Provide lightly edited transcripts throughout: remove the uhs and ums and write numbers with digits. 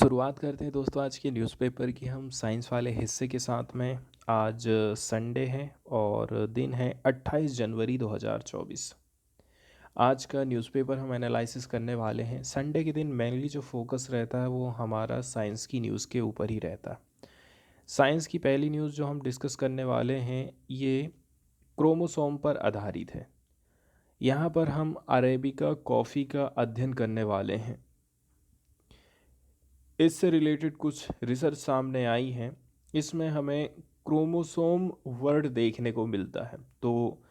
शुरुआत करते हैं दोस्तों आज के न्यूज़पेपर की हम साइंस वाले हिस्से के साथ में। आज संडे है और दिन है 28 जनवरी 2024। आज का न्यूज़पेपर हम एनालिसिस करने वाले हैं। संडे के दिन मेनली जो फोकस रहता है वो हमारा साइंस की न्यूज़ के ऊपर ही रहता है। साइंस की पहली न्यूज़ जो हम डिस्कस करने वाले हैं ये क्रोमोसोम पर आधारित है। यहाँ पर हम अरेबिका कॉफ़ी का अध्ययन करने वाले हैं। इससे रिलेटेड कुछ रिसर्च सामने आई है। इसमें हमें क्रोमोसोम वर्ड देखने को मिलता है। तो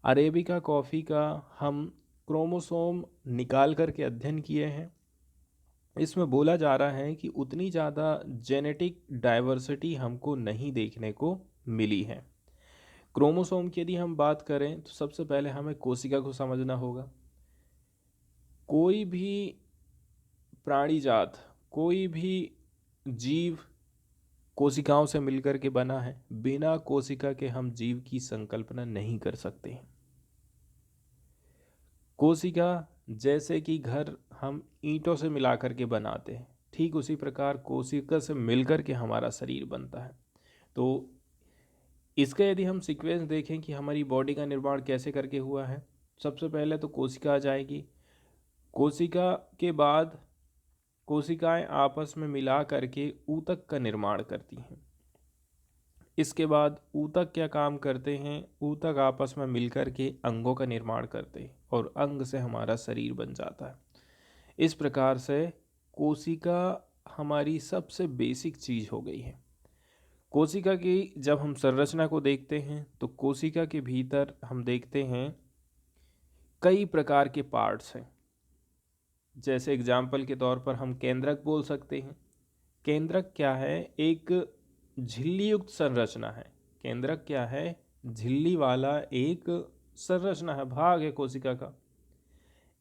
अरेबिका कॉफ़ी का हम क्रोमोसोम निकाल करके अध्ययन किए हैं। इसमें बोला जा रहा है कि उतनी ज़्यादा जेनेटिक डाइवर्सिटी हमको नहीं देखने को मिली है। क्रोमोसोम की यदि हम बात करें तो सबसे पहले हमें कोशिका को समझना होगा। कोई भी प्राणी जात, कोई भी जीव कोशिकाओं से मिलकर के बना है। बिना कोशिका के हम जीव की संकल्पना नहीं कर सकते। कोशिका जैसे कि घर हम ईंटों से मिलाकर के बनाते हैं, ठीक उसी प्रकार कोशिका से मिलकर के हमारा शरीर बनता है। तो इसका यदि हम सीक्वेंस देखें कि हमारी बॉडी का निर्माण कैसे करके हुआ है, सबसे पहले तो कोशिका आ जाएगी। कोशिका के बाद कोशिकाएं आपस में मिला करके ऊतक का निर्माण करती हैं। इसके बाद ऊतक क्या काम करते हैं, ऊतक आपस में मिलकर के अंगों का निर्माण करते हैं और अंग से हमारा शरीर बन जाता है। इस प्रकार से कोशिका हमारी सबसे बेसिक चीज़ हो गई है। कोशिका की जब हम संरचना को देखते हैं तो कोशिका के भीतर हम देखते हैं कई प्रकार के पार्ट्स हैं। जैसे एग्जाम्पल के तौर पर हम केंद्रक बोल सकते हैं। केंद्रक क्या है? एक झिल्ली युक्त संरचना है। केंद्रक क्या है? झिल्ली वाला एक संरचना है, भाग है कोशिका का।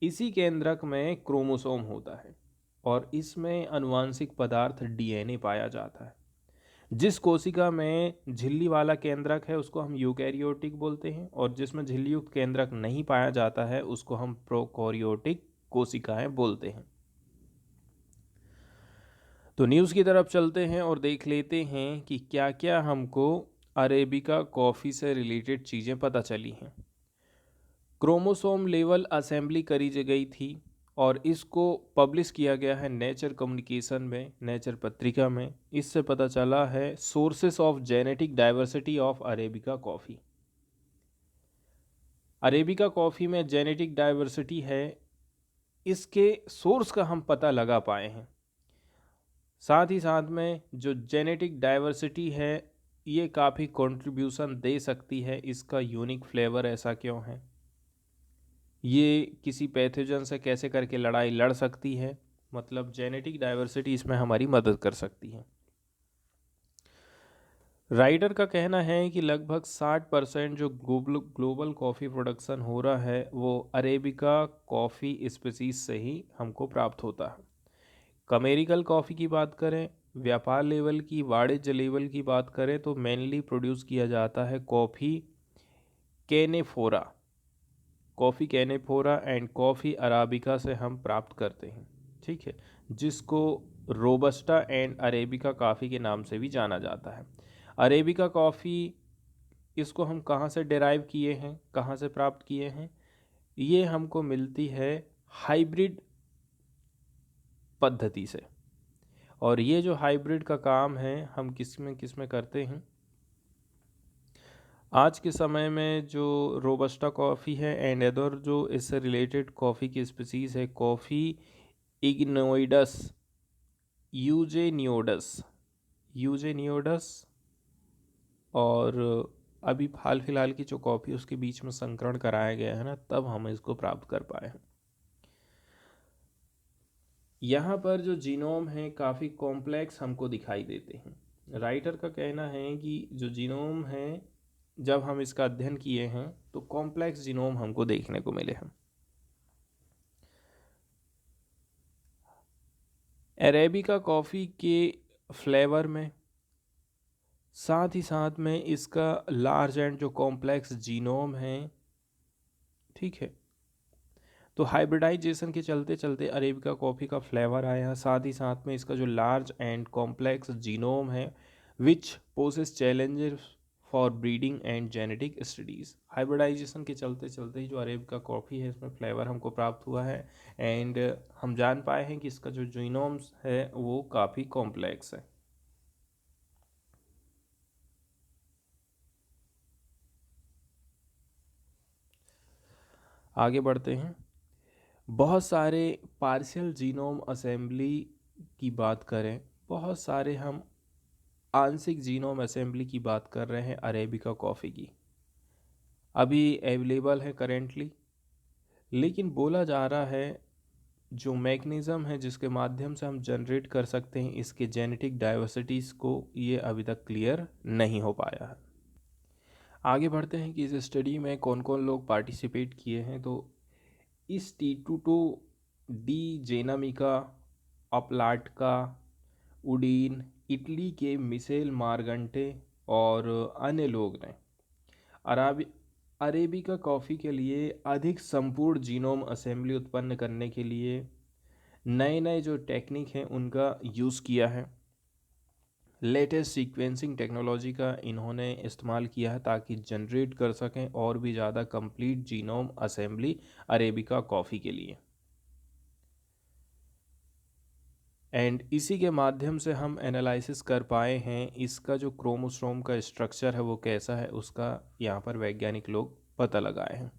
इसी केंद्रक में क्रोमोसोम होता है और इसमें अनुवांशिक पदार्थ डीएनए पाया जाता है। जिस कोशिका में झिल्ली वाला केंद्रक है उसको हम यूकैरियोटिक बोलते हैं और जिसमें झिल्ली युक्त केंद्रक नहीं पाया जाता है उसको हम प्रोकैरियोटिक कोशिकाएं बोलते हैं। तो न्यूज़ की तरफ चलते हैं और देख लेते हैं कि क्या क्या हमको अरेबिका कॉफ़ी से रिलेटेड चीज़ें पता चली हैं। क्रोमोसोम लेवल असेंबली करी गई थी और इसको पब्लिश किया गया है नेचर कम्युनिकेशन में, नेचर पत्रिका में। इससे पता चला है sources of genetic diversity of arabica coffee. Arabica coffee में जेनेटिक डाइवर्सिटी है, इसके सोर्स का हम पता लगा पाए हैं। साथ ही साथ में जो जेनेटिक डाइवर्सिटी है ये काफ़ी कंट्रीब्यूशन दे सकती है। इसका यूनिक फ्लेवर ऐसा क्यों है, ये किसी पैथोजन से कैसे करके लड़ाई लड़ सकती है, मतलब जेनेटिक डाइवर्सिटी इसमें हमारी मदद कर सकती है। राइटर का कहना है कि लगभग 60% जो ग्लोबल कॉफ़ी प्रोडक्शन हो रहा है वो अरेबिका कॉफ़ी स्पीसीज से ही हमको प्राप्त होता है। कमेरिकल कॉफ़ी की बात करें, व्यापार लेवल की, वाणिज्य लेवल की बात करें तो मेनली प्रोड्यूस किया जाता है coffee canephora, coffee canephora and coffee arabica से हम प्राप्त करते हैं। ठीक है, जिसको रोबस्टा एंड अरेबिका कॉफ़ी के नाम से भी जाना जाता है। अरेबिका कॉफ़ी इसको हम कहाँ से डिराइव किए हैं, कहाँ से प्राप्त किए हैं? ये हमको मिलती है हाइब्रिड पद्धति से। और ये जो हाइब्रिड का काम है हम किस में करते हैं? आज के समय में जो रोबस्टा कॉफ़ी है एंड अदर जो इससे रिलेटेड कॉफ़ी की स्पीसीज़ है, कॉफ़ी इग्नोइडस, यूजेनियोडस और अभी हाल फिलहाल की जो कॉफ़ी उसके बीच में संकरण कराया गया है ना, तब हम इसको प्राप्त कर पाए हैं। यहाँ पर जो जीनोम है काफ़ी कॉम्प्लेक्स हमको दिखाई देते हैं। राइटर का कहना है कि जो जीनोम है जब हम इसका अध्ययन किए हैं तो कॉम्प्लेक्स जीनोम हमको देखने को मिले हैं। अरेबिका कॉफ़ी के फ्लेवर में, साथ ही साथ में इसका लार्ज एंड जो कॉम्प्लेक्स जीनोम है, ठीक है, तो हाइब्रिडाइजेशन के चलते चलते अरेबिका कॉफ़ी का फ्लेवर आया, साथ ही साथ में इसका जो लार्ज एंड कॉम्प्लेक्स जीनोम है which poses challenges for breeding and genetic studies. Hybridization के चलते चलते ही जो अरेबिका कॉफ़ी है इसमें फ्लेवर हमको प्राप्त हुआ है एंड हम जान पाए हैं कि इसका जो जीनोम्स है वो काफ़ी कॉम्प्लेक्स है। आगे बढ़ते हैं। बहुत सारे पार्शियल जीनोम असेंबली की बात करें, बहुत सारे हम आंशिक जीनोम असेंबली की बात कर रहे हैं अरेबिका कॉफ़ी की, अभी अवेलेबल है करेंटली। लेकिन बोला जा रहा है जो मैकेनिज़्म है जिसके माध्यम से हम जनरेट कर सकते हैं इसके जेनेटिक डाइवर्सिटीज़ को, ये अभी तक क्लियर नहीं हो पाया है। आगे बढ़ते हैं कि इस स्टडी में कौन कौन लोग पार्टिसिपेट किए हैं। तो इस टीटूटो डी जेनामिका अपलाटका उडीन, इटली के मिशेल मार्गंटे और अन्य लोग ने अरेबिका कॉफ़ी के लिए अधिक संपूर्ण जीनोम असेंबली उत्पन्न करने के लिए नए नए जो टेक्निक हैं उनका यूज़ किया है। लेटेस्ट सीक्वेंसिंग टेक्नोलॉजी का इन्होंने इस्तेमाल किया है ताकि जनरेट कर सकें और भी ज़्यादा complete genome assembly arabica coffee के लिए। एंड इसी के माध्यम से हम एनालिसिस कर पाए हैं इसका जो क्रोमोसोम का स्ट्रक्चर है वो कैसा है, उसका यहाँ पर वैज्ञानिक लोग पता लगाए हैं।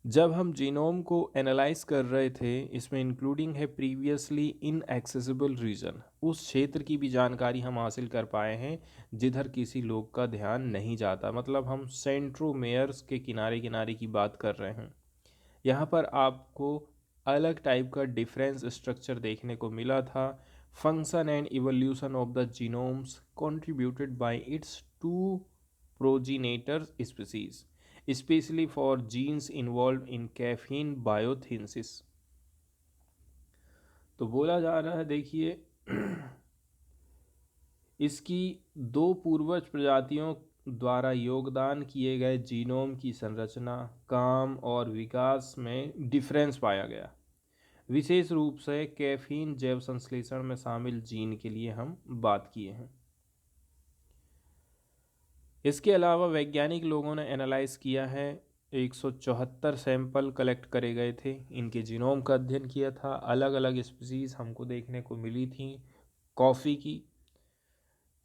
जब हम जीनोम को एनालाइज कर रहे थे, इसमें इंक्लूडिंग है प्रीवियसली इनएक्सेसिबल रीजन, उस क्षेत्र की भी जानकारी हम हासिल कर पाए हैं जिधर किसी लोग का ध्यान नहीं जाता। मतलब हम सेंट्रोमेयर्स के किनारे किनारे की बात कर रहे हैं। यहाँ पर आपको अलग टाइप का डिफरेंस स्ट्रक्चर देखने को मिला था। Function and evolution of the genomes contributed by its two progenitor species specially for genes involve in caffeine biosynthesis. तो बोला जा रहा है, देखिए इसकी दो पूर्वज प्रजातियों द्वारा योगदान किए गए जीनोम की संरचना, काम और विकास में डिफरेंस पाया गया। विशेष रूप से कैफीन जैव संश्लेषण में शामिल जीन के लिए हम बात किए हैं। इसके अलावा वैज्ञानिक लोगों ने एनालाइज किया है, 174 सैंपल कलेक्ट करे गए थे, इनके जीनोम का अध्ययन किया था। अलग अलग स्पीसीज़ हमको देखने को मिली थी कॉफ़ी की।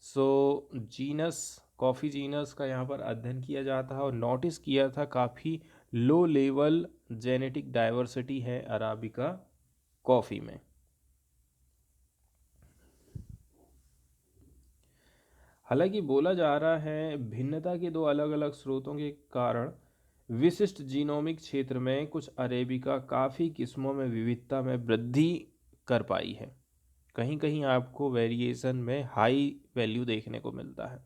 जीनस, कॉफ़ी जीनस का यहाँ पर अध्ययन किया जाता है और नोटिस किया था काफ़ी लो लेवल जेनेटिक डाइवर्सिटी है अराबिका कॉफ़ी में। हालांकि बोला जा रहा है भिन्नता के दो अलग अलग स्रोतों के कारण विशिष्ट जीनोमिक क्षेत्र में कुछ अरेबिका काफ़ी किस्मों में विविधता में वृद्धि कर पाई है। कहीं कहीं आपको वेरिएशन में हाई वैल्यू देखने को मिलता है।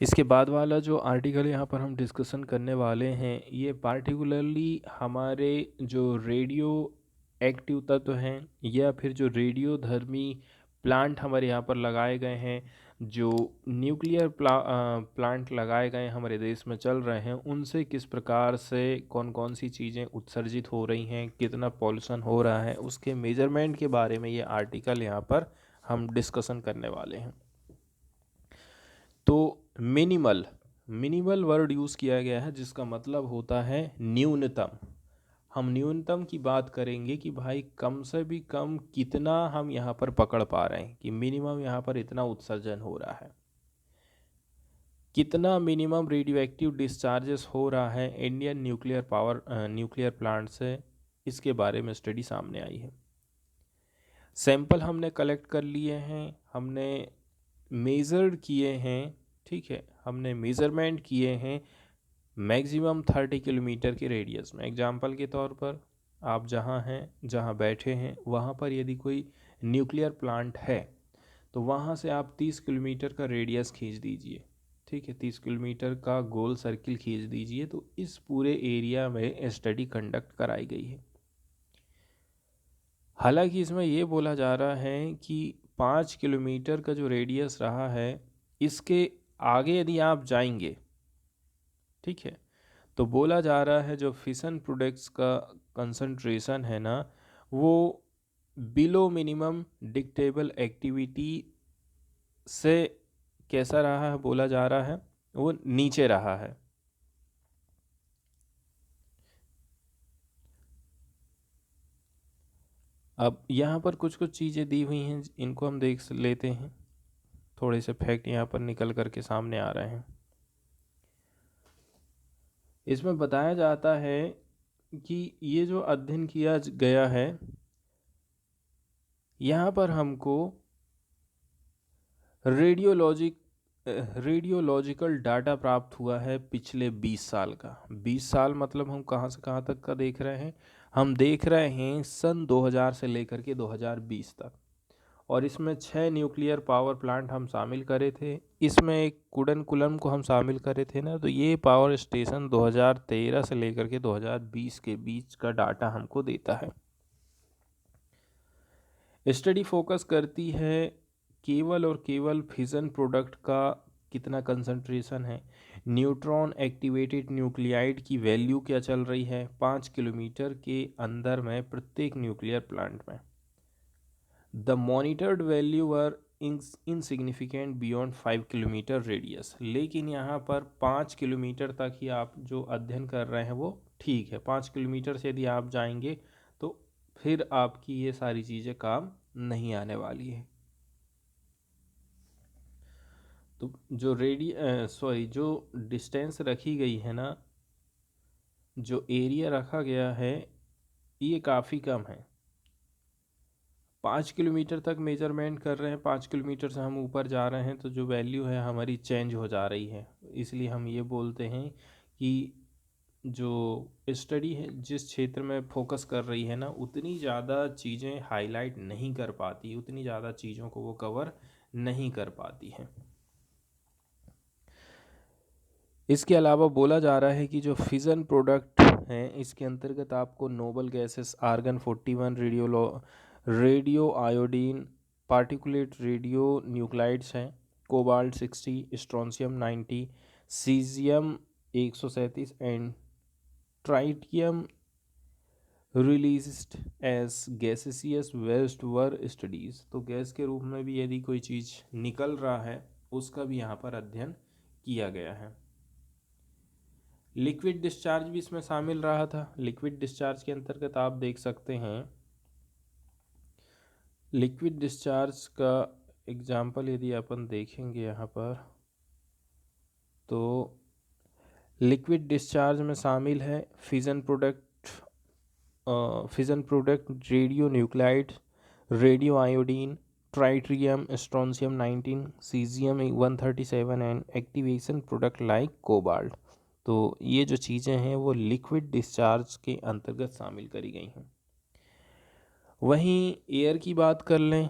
इसके बाद वाला जो आर्टिकल यहाँ पर हम डिस्कशन करने वाले हैं, ये पार्टिकुलरली हमारे जो रेडियो एक्टिव तत्व हैं या फिर जो रेडियोधर्मी प्लांट हमारे यहाँ पर लगाए गए हैं, जो न्यूक्लियर प्लांट लगाए गए हमारे देश में चल रहे हैं, उनसे किस प्रकार से कौन कौन सी चीज़ें उत्सर्जित हो रही हैं, कितना पॉल्यूशन हो रहा है, उसके मेजरमेंट के बारे में ये आर्टिकल यहाँ पर हम डिस्कशन करने वाले हैं। तो मिनिमल वर्ड यूज़ किया गया है जिसका मतलब होता है न्यूनतम। हम न्यूनतम की बात करेंगे कि भाई कम से भी कम कितना हम यहाँ पर पकड़ पा रहे हैं कि मिनिमम यहाँ पर इतना उत्सर्जन हो रहा है, कितना मिनिमम रेडियो एक्टिव डिस्चार्जेस हो रहा है इंडियन न्यूक्लियर प्लांट से, इसके बारे में स्टडी सामने आई है। सैंपल हमने कलेक्ट कर लिए हैं, हमने मेज़र्ड किए हैं, ठीक है, हमने मेज़रमेंट किए हैं मैक्सिमम 30 किलोमीटर के रेडियस में। एग्जांपल के तौर पर आप जहाँ हैं, जहाँ बैठे हैं, वहाँ पर यदि कोई न्यूक्लियर प्लांट है तो वहाँ से आप 30 किलोमीटर का रेडियस खींच दीजिए, ठीक है, 30 किलोमीटर का गोल सर्किल खींच दीजिए। तो इस पूरे एरिया में स्टडी कंडक्ट कराई गई है। हालांकि इसमें ये बोला जा रहा है कि 5 किलोमीटर का जो रेडियस रहा है, इसके आगे यदि आप जाएंगे ठीक है। तो बोला जा रहा है जो फिशन प्रोडक्ट्स का कंसंट्रेशन है ना, वो बिलो मिनिमम डिक्टेबल एक्टिविटी से कैसा रहा है, बोला जा रहा है वो नीचे रहा है। अब यहाँ पर कुछ कुछ चीज़ें दी हुई हैं, इनको हम देख लेते हैं। थोड़े से फैक्ट यहाँ पर निकल करके सामने आ रहे हैं। इसमें बताया जाता है कि ये जो अध्ययन किया गया है, यहाँ पर हमको रेडियोलॉजिकल डाटा प्राप्त हुआ है पिछले 20 साल का। 20 साल मतलब हम कहाँ से कहाँ तक का देख रहे हैं, हम देख रहे हैं सन 2000 से लेकर के 2020 तक। और इसमें 6 न्यूक्लियर पावर प्लांट हम शामिल करे थे, इसमें एक कुडनकुलम को हम शामिल करे थे ना, तो ये पावर स्टेशन 2013 से लेकर के 2020 के बीच का डाटा हमको देता है। स्टडी फोकस करती है केवल और केवल फिजन प्रोडक्ट का कितना कंसंट्रेशन है, न्यूट्रॉन एक्टिवेटेड न्यूक्लियाइड की वैल्यू क्या चल रही है 5 किलोमीटर के अंदर में प्रत्येक न्यूक्लियर प्लांट में। The monitored value were insignificant beyond 5 kilometre radius. लेकिन यहाँ पर 5 किलोमीटर तक ही आप जो अध्ययन कर रहे हैं वो ठीक है। 5 किलोमीटर से यदि आप जाएंगे तो फिर आपकी ये सारी चीज़ें काम नहीं आने वाली है। तो जो जो डिस्टेंस रखी गई है ना, जो एरिया रखा गया है, ये काफ़ी कम है। 5 किलोमीटर तक मेजरमेंट कर रहे हैं, 5 किलोमीटर से हम ऊपर जा रहे हैं तो जो वैल्यू है हमारी चेंज हो जा रही है। इसलिए हम ये बोलते हैं कि जो स्टडी है जिस क्षेत्र में फोकस कर रही है ना, उतनी ज़्यादा चीज़ें हाईलाइट नहीं कर पाती, उतनी ज़्यादा चीज़ों को वो कवर नहीं कर पाती है। इसके अलावा बोला जा रहा है कि जो फिजन प्रोडक्ट हैं इसके अंतर्गत आपको noble gases argon 41, radio iodine, particulate radio nuclides हैं, cobalt 60, strontium 90, caesium 137 and tritium released as gaseous waste were studies. तो गैस के रूप में भी यदि कोई चीज़ निकल रहा है उसका भी यहाँ पर अध्ययन किया गया है। लिक्विड डिस्चार्ज भी इसमें शामिल रहा था। लिक्विड डिस्चार्ज के अंतर्गत आप देख सकते हैं, लिक्विड डिस्चार्ज का एग्जाम्पल यदि अपन देखेंगे यहाँ पर, तो लिक्विड डिस्चार्ज में शामिल है fission product, radio nuclide, radio iodine, ट्राइट्रियम, strontium 19, caesium 137 and activation product like cobalt. तो ये जो चीज़ें हैं वो लिक्विड डिस्चार्ज के अंतर्गत शामिल करी गई हैं। वहीं एयर की बात कर लें,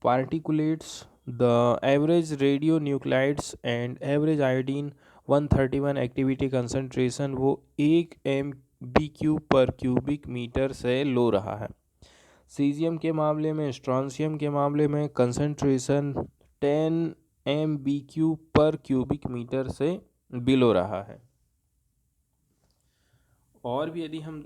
particulates, the average radio nuclides and average iodine 131 activity concentration वो 1 MBQ पर क्यूबिक मीटर से लो रहा है। सीजियम के मामले में, स्ट्रोंशियम के मामले में कंसंट्रेशन 10 MBQ पर क्यूबिक मीटर से बिलो रहा है। और भी यदि हम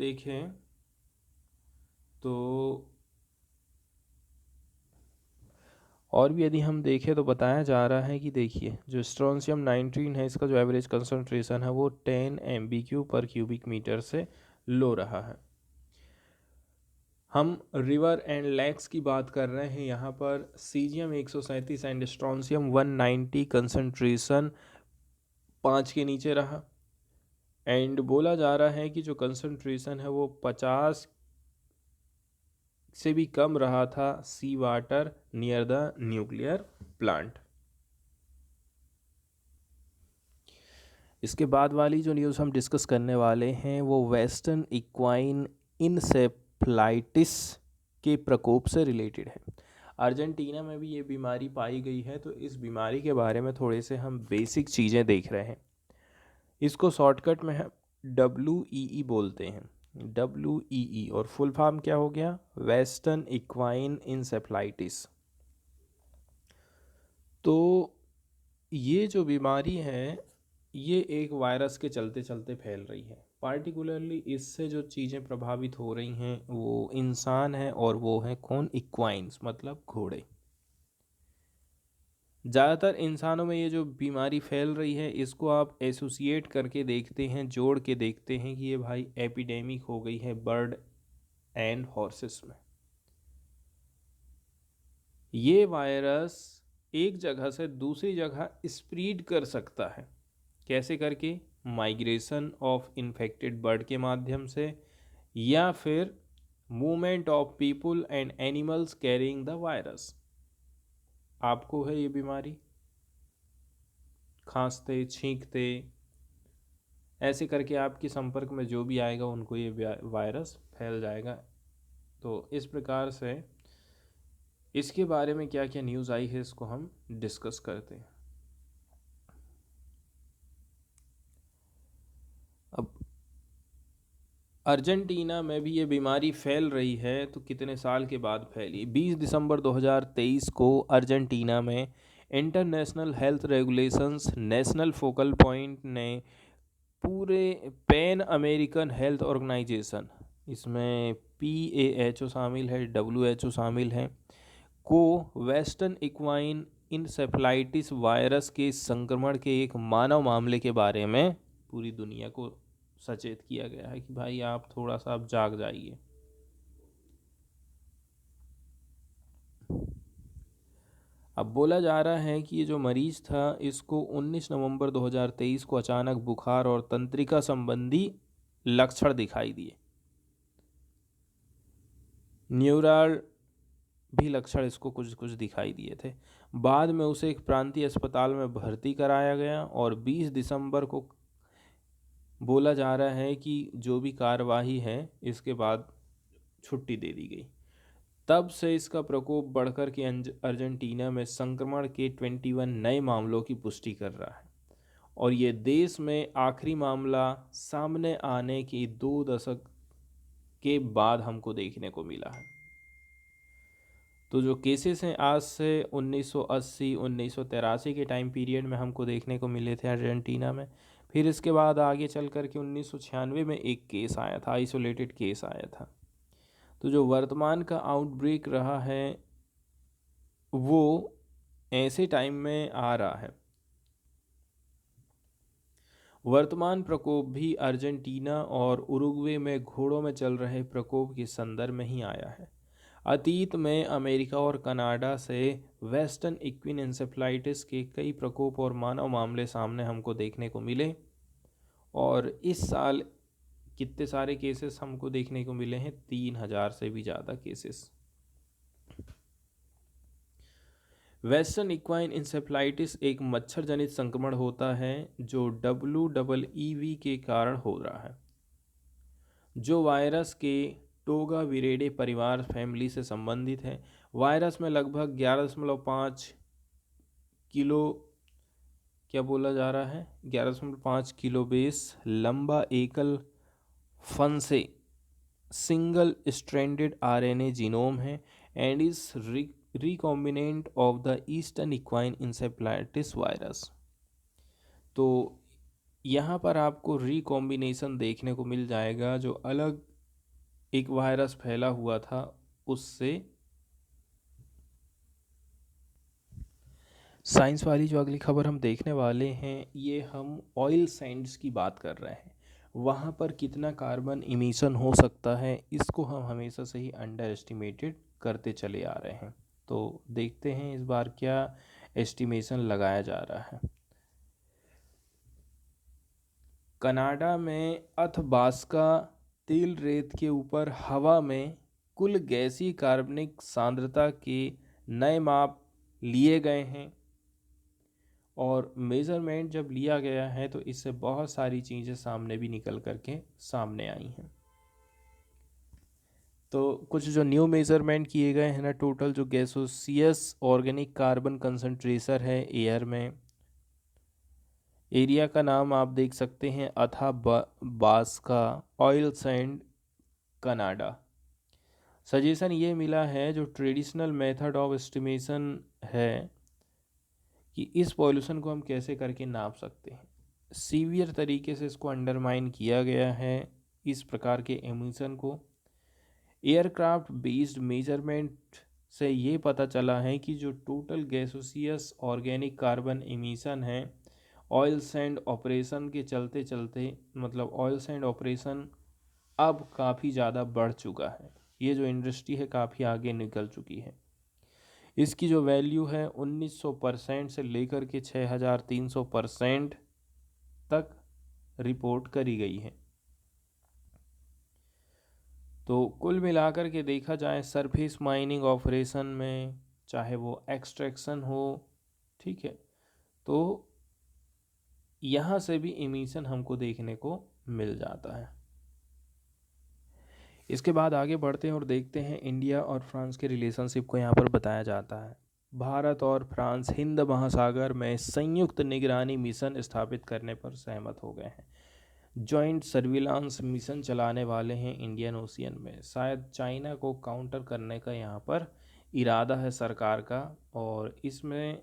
देखें तो बताया जा रहा है कि देखिए जो स्ट्रोंशियम 19 है इसका जो एवरेज कंसंट्रेशन है वो 10 MBQ पर क्यूबिक मीटर से लो रहा है। हम रिवर एंड लेक्स की बात कर रहे हैं, यहाँ पर सीजियम 137 एंड स्ट्रोंशियम 190 कंसंट्रेशन 5 के नीचे रहा। एंड बोला जा रहा है कि जो कंसंट्रेशन है वो 50 से भी कम रहा था sea water near the nuclear plant. इसके बाद वाली जो न्यूज़ हम डिस्कस करने वाले हैं वो वेस्टर्न इक्वाइन इंसेफ्लाइटिस के प्रकोप से रिलेटेड है। अर्जेंटीना में भी ये बीमारी पाई गई है, तो इस बीमारी के बारे में थोड़े से हम बेसिक चीज़ें देख रहे हैं। इसको शॉर्टकट में हम WEE बोलते हैं, WEE, और फुल फॉर्म क्या हो गया, वेस्टर्न इक्वाइन इंसेफ्लाइटिस। तो ये जो बीमारी है ये एक वायरस के चलते चलते फैल रही है। पार्टिकुलरली इससे जो चीज़ें प्रभावित हो रही हैं वो इंसान है, और वो है कौन? इक्वाइन्स, मतलब घोड़े। ज़्यादातर इंसानों में ये जो बीमारी फैल रही है इसको आप एसोसिएट करके देखते हैं, जोड़ के देखते हैं कि ये भाई एपिडेमिक हो गई है बर्ड एंड हॉर्सेस में। ये वायरस एक जगह से दूसरी जगह स्प्रीड कर सकता है। कैसे करके? माइग्रेशन ऑफ इन्फेक्टेड बर्ड के माध्यम से, या फिर movement of people and animals carrying the virus. आपको है ये बीमारी, खांसते छींकते ऐसे करके आपके संपर्क में जो भी आएगा उनको ये वायरस फैल जाएगा। तो इस प्रकार से इसके बारे में क्या क्या न्यूज़ आई है इसको हम डिस्कस करते हैं। अब अर्जेंटीना में भी ये बीमारी फैल रही है, तो कितने साल के बाद फैली? 20 दिसंबर 2023 को अर्जेंटीना में international health regulations national focal point ने पूरे पैन अमेरिकन हेल्थ ऑर्गेनाइजेशन, इसमें PAHO शामिल है, WHO शामिल है, को वेस्टर्न इक्वाइन इंसेफेलाइटिस वायरस के संक्रमण के एक मानव मामले के बारे में पूरी दुनिया को सचेत किया गया है कि भाई आप थोड़ा सा आप जाग जाइए। अब बोला जा रहा है कि ये जो मरीज था इसको 19 नवंबर 2023 को अचानक बुखार और तंत्रिका संबंधी लक्षण दिखाई दिए। न्यूरल भी लक्षण इसको कुछ कुछ दिखाई दिए थे। बाद में उसे एक प्रांतीय अस्पताल में भर्ती कराया गया और 20 दिसंबर को बोला जा रहा है कि जो भी कार्यवाही है इसके बाद छुट्टी दे दी गई। तब से इसका प्रकोप बढ़कर के अर्जेंटीना में संक्रमण के 21 नए मामलों की पुष्टि कर रहा है, और ये देश में आखिरी मामला सामने आने के 2 दशक के बाद हमको देखने को मिला है। तो जो केसेस हैं आज से 1980 1983 के टाइम पीरियड में हमको देखने को मिले थे अर्जेंटीना में। फिर इसके बाद आगे चल कर के 1996 में एक केस आया था, आइसोलेटेड केस आया था। तो जो वर्तमान का आउटब्रेक रहा है वो ऐसे टाइम में आ रहा है। वर्तमान प्रकोप भी अर्जेंटीना और उरुग्वे में घोड़ों में चल रहे प्रकोप के संदर्भ में ही आया है। अतीत में अमेरिका और कनाडा से वेस्टर्न इक्विन एन्सेफेलाइटिस के कई प्रकोप और मानव मामले सामने हमको देखने को मिले, और इस साल कितने सारे केसेस हमको देखने को मिले हैं? 3000 से भी ज़्यादा केसेस। वेस्टर्न इक्वाइन इंसेफ्लाइटिस एक मच्छर जनित संक्रमण होता है जो WEEV के कारण हो रहा है, जो वायरस के टोगा विरेडे परिवार फैमिली से संबंधित है। वायरस में लगभग 11.5 किलो, क्या बोला जा रहा है, 11.5 किलो बेस लंबा एकल फन से सिंगल स्ट्रैंडेड RNA जीनोम है and is recombinant of the eastern equine encephalitis virus. तो यहाँ पर आपको रिकॉम्बिनेशन देखने को मिल जाएगा, जो अलग एक वायरस फैला हुआ था उससे। साइंस वाली जो अगली खबर हम देखने वाले हैं, ये हम ऑयल सैंड्स की बात कर रहे हैं। वहाँ पर कितना कार्बन इमिशन हो सकता है इसको हम हमेशा से ही अंडर एस्टिमेटेड करते चले आ रहे हैं। तो देखते हैं इस बार क्या एस्टिमेशन लगाया जा रहा है। कनाडा में अथबास्का तेल रेत के ऊपर हवा में कुल गैसीय कार्बनिक सांद्रता के नए माप लिए गए हैं, और मेज़रमेंट जब लिया गया है तो इससे बहुत सारी चीज़ें सामने भी निकल करके सामने आई हैं। तो कुछ जो न्यू मेज़रमेंट किए गए हैं ना, टोटल जो गैसोसियस ऑर्गेनिक कार्बन कंसंट्रेशन है एयर में, एरिया का नाम आप देख सकते हैं Athabasca oil sand Canada. Suggestion ये मिला है, जो ट्रेडिशनल मेथड ऑफ एस्टिमेशन है कि इस पॉल्यूशन को हम कैसे करके नाप सकते हैं। सीवियर तरीके से इसको अंडरमाइन किया गया है, इस प्रकार के एमिशन को। एयरक्राफ्ट बेस्ड मेजरमेंट से ये पता चला है कि जो टोटल गैसोसियस ऑर्गेनिक कार्बन एमिशन है, ऑयल सैंड ऑपरेशन के चलते चलते, मतलब ऑयल सैंड ऑपरेशन अब काफ़ी ज़्यादा बढ़ चुका है। ये जो इंडस्ट्री है काफ़ी आगे निकल चुकी है। इसकी जो वैल्यू है 1900% से लेकर के 6300% तक रिपोर्ट करी गई है। तो कुल मिलाकर के देखा जाए सरफेस माइनिंग ऑपरेशन में, चाहे वो एक्सट्रैक्शन हो, ठीक है, तो यहाँ से भी इमिशन हमको देखने को मिल जाता है। इसके बाद आगे बढ़ते हैं और देखते हैं इंडिया और फ्रांस के रिलेशनशिप को यहाँ पर बताया जाता है। भारत और फ्रांस हिंद महासागर में संयुक्त निगरानी मिशन स्थापित करने पर सहमत हो गए हैं। जॉइंट सर्विलांस मिशन चलाने वाले हैं इंडियन ओशियन में। शायद चाइना को काउंटर करने का यहाँ पर इरादा है सरकार का, और इसमें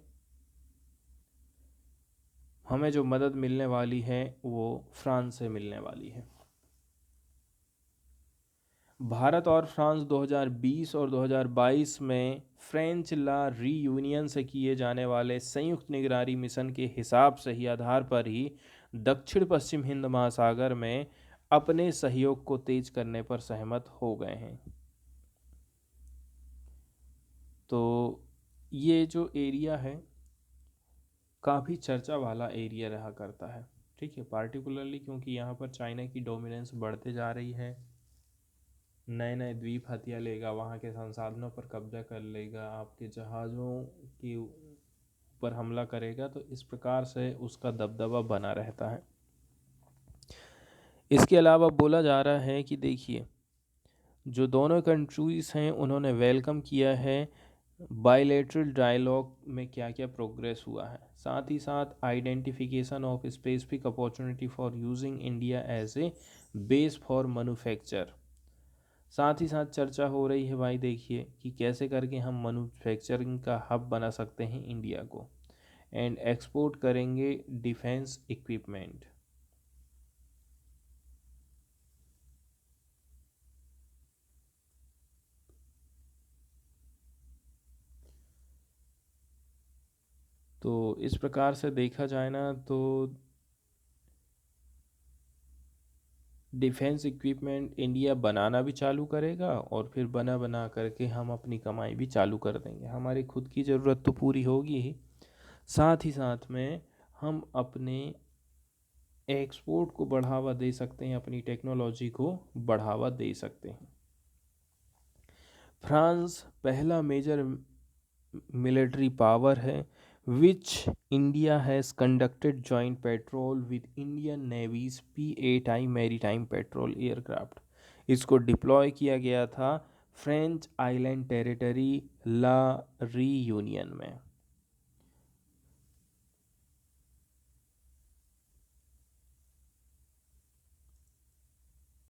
हमें जो मदद मिलने वाली है वो फ्रांस से मिलने वाली है। भारत और फ्रांस 2020 और 2022 में फ्रेंच ला रीयूनियन से किए जाने वाले संयुक्त निगरानी मिशन के हिसाब से ही आधार पर ही दक्षिण पश्चिम हिंद महासागर में अपने सहयोग को तेज करने पर सहमत हो गए हैं। तो ये जो एरिया है काफ़ी चर्चा वाला एरिया रहा करता है, ठीक है, पार्टिकुलरली क्योंकि यहाँ पर चाइना की डोमिनेंस बढ़ते जा रही है, नए नए द्वीप हथिया लेगा, वहाँ के संसाधनों पर कब्जा कर लेगा, आपके जहाज़ों के ऊपर हमला करेगा, तो इस प्रकार से उसका दबदबा बना रहता है। इसके अलावा बोला जा रहा है कि देखिए, जो दोनों कंट्रीज़ हैं उन्होंने वेलकम किया है बायलैटरल डायलॉग में क्या क्या प्रोग्रेस हुआ है, साथ ही साथ identification of specific opportunity for using India as a base for manufacture. साथ ही साथ चर्चा हो रही है भाई, देखिए कि कैसे करके हम मैन्युफैक्चरिंग का हब बना सकते हैं इंडिया को, एंड एक्सपोर्ट करेंगे डिफेंस इक्विपमेंट। तो इस प्रकार से देखा जाए ना तो डिफेंस इक्विपमेंट इंडिया बनाना भी चालू करेगा, और फिर बना बना करके हम अपनी कमाई भी चालू कर देंगे। हमारी खुद की ज़रूरत तो पूरी होगी ही, साथ ही साथ में हम अपने एक्सपोर्ट को बढ़ावा दे सकते हैं, अपनी टेक्नोलॉजी को बढ़ावा दे सकते हैं। फ्रांस पहला मेजर मिलिट्री पावर है which India has conducted joint patrol with Indian navies P-8I maritime patrol aircraft. इसको डिप्लॉय किया गया था French island territory La Reunion में।